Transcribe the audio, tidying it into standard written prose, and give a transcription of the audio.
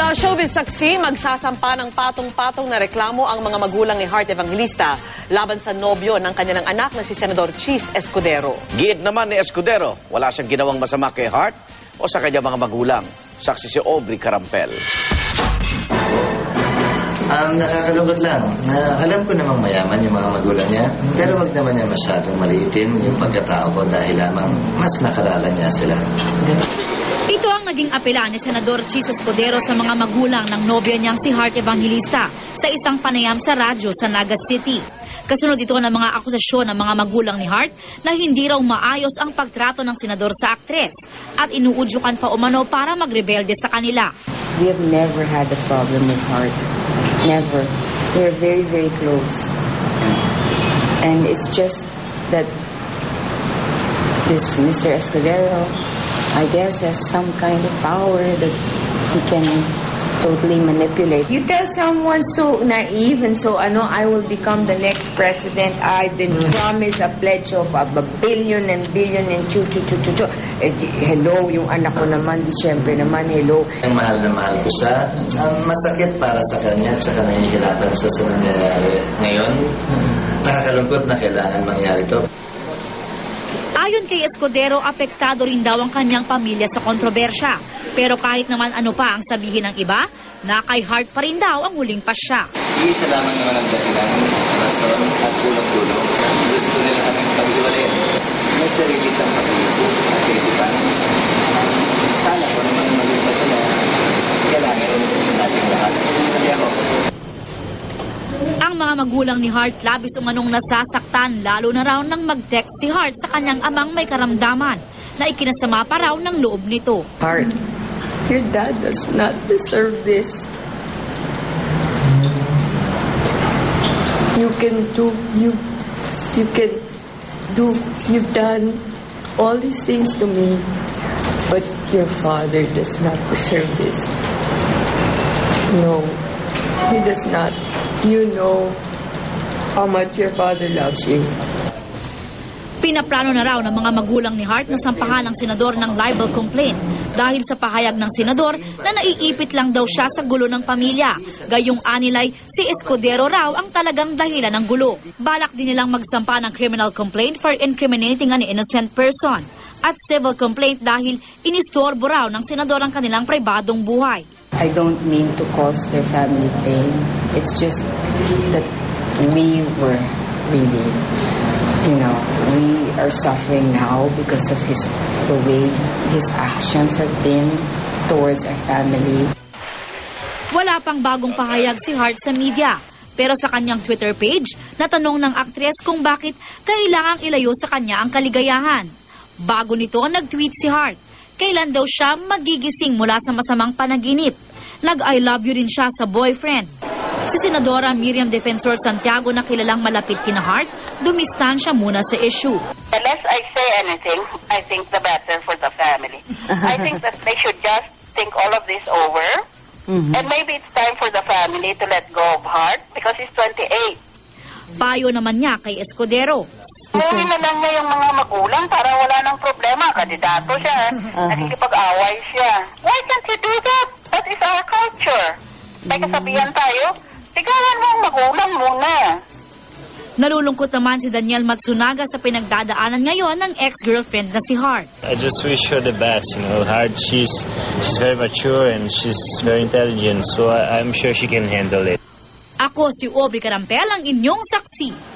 Sa showbiz saksi, magsasampa ng patong-patong na reklamo ang mga magulang ni Heart Evangelista laban sa nobyo ng kanilang anak na si Senador Chis Escudero. Giit naman ni Escudero, wala siyang ginawang masama kay Heart o sa kanyang mga magulang. Saksi si Aubrey Carampel. Nakakalungkot lang. Alam ko namang mayaman yung mga magulang niya, pero wag naman niya masyadong maliitin yung pagkatao ko dahil lamang mas nakarala niya sila. Ito ang naging apela ni Senador Chis Escudero sa mga magulang ng nobya niyang si Heart Evangelista sa isang panayam sa radyo sa Naga City. Kasunod ito ng mga akusasyon ng mga magulang ni Heart na hindi raw maayos ang pagtrato ng senador sa aktres at inuudyukan pa umano para magrebelde sa kanila. We have never had a problem with Heart. Never. We're very, very close. And it's just that this Mr. Escudero, I guess, has some kind of power that he can totally manipulate. You tell someone so naive and so I will become the next president. I've been promised a pledge of a billion and billion and chu. Hello, yung anak ko naman, di syempre naman, hello. Ang mahal na mahal ko siya, masakit para sa kanya at saka nahihirapan siya sa nangyayari. Ngayon, nakakalungkot na kailangan mangyari ito. Ayon kay Escudero, apektado rin daw ang kanyang pamilya sa kontrobersya. Pero kahit naman ano pa ang sabihin ng iba, na kay Heart pa rin daw ang huling pasya. Iisa lamang naman ang dahilan, rason at tulong-tulong. Gusto nila kami pag-iwalayan. May sarili siyang pag-iisip at kaisipan. Sana ko naman maging pasya na kailangan rin natin lahat. Hindi ako. Ang mga magulang ni Heart labis umanong nasasaktan lalo na raw nang mag-text si Heart sa kanyang amang may karamdaman na ikinasama pa raw ng loob nito. Heart, your dad does not deserve this. You've done all these things to me, but your father does not deserve this. No, he does not. You know how much your father loves you. Pinaplano na raw ng mga magulang ni Heart na sampahan ng senador ng libel complaint dahil sa pahayag ng senador na naiipit lang daw siya sa gulo ng pamilya. Gayong anilay, si Escudero raw ang talagang dahilan ng gulo. Balak din nilang magsampa ng criminal complaint for incriminating an innocent person at civil complaint dahil inistorbo raw ng senador ang kanilang pribadong buhay. I don't mean to cause their family pain. It's just that we were really, we are suffering now because of the way his actions have been towards our family. Wala pang bagong pahayag si Heart sa media. Pero sa kanyang Twitter page, natanong ng aktres kung bakit kailangang ilayo sa kanya ang kaligayahan. Bago nito, nag-tweet si Heart. Kailan daw siya magigising mula sa masamang panaginip. Nag-I love you rin siya sa boyfriend. Si Senadora Miriam Defensor Santiago na kilalang malapit kina Heart, dumistansya muna sa issue. The less I say anything, I think the better for the family. I think that they should just think all of this over. And maybe it's time for the family to let go of Heart because he's 28. Payo naman niya kay Escudero. Umuwi na lang niya yung mga magulang para wala nang problema. Kandidato siya. Nakikipag-away siya. Why can't you do that? That is our culture. May kasabihan tayo, sigawan mo ang magulang muna. Nalulungkot naman si Daniel Matsunaga sa pinagdadaanan ngayon ng ex-girlfriend na si Heart. I just wish her the best, Heart, she's very mature and she's very intelligent, so I'm sure she can handle it. Ako si Aubrey Carampel, ang inyong saksi.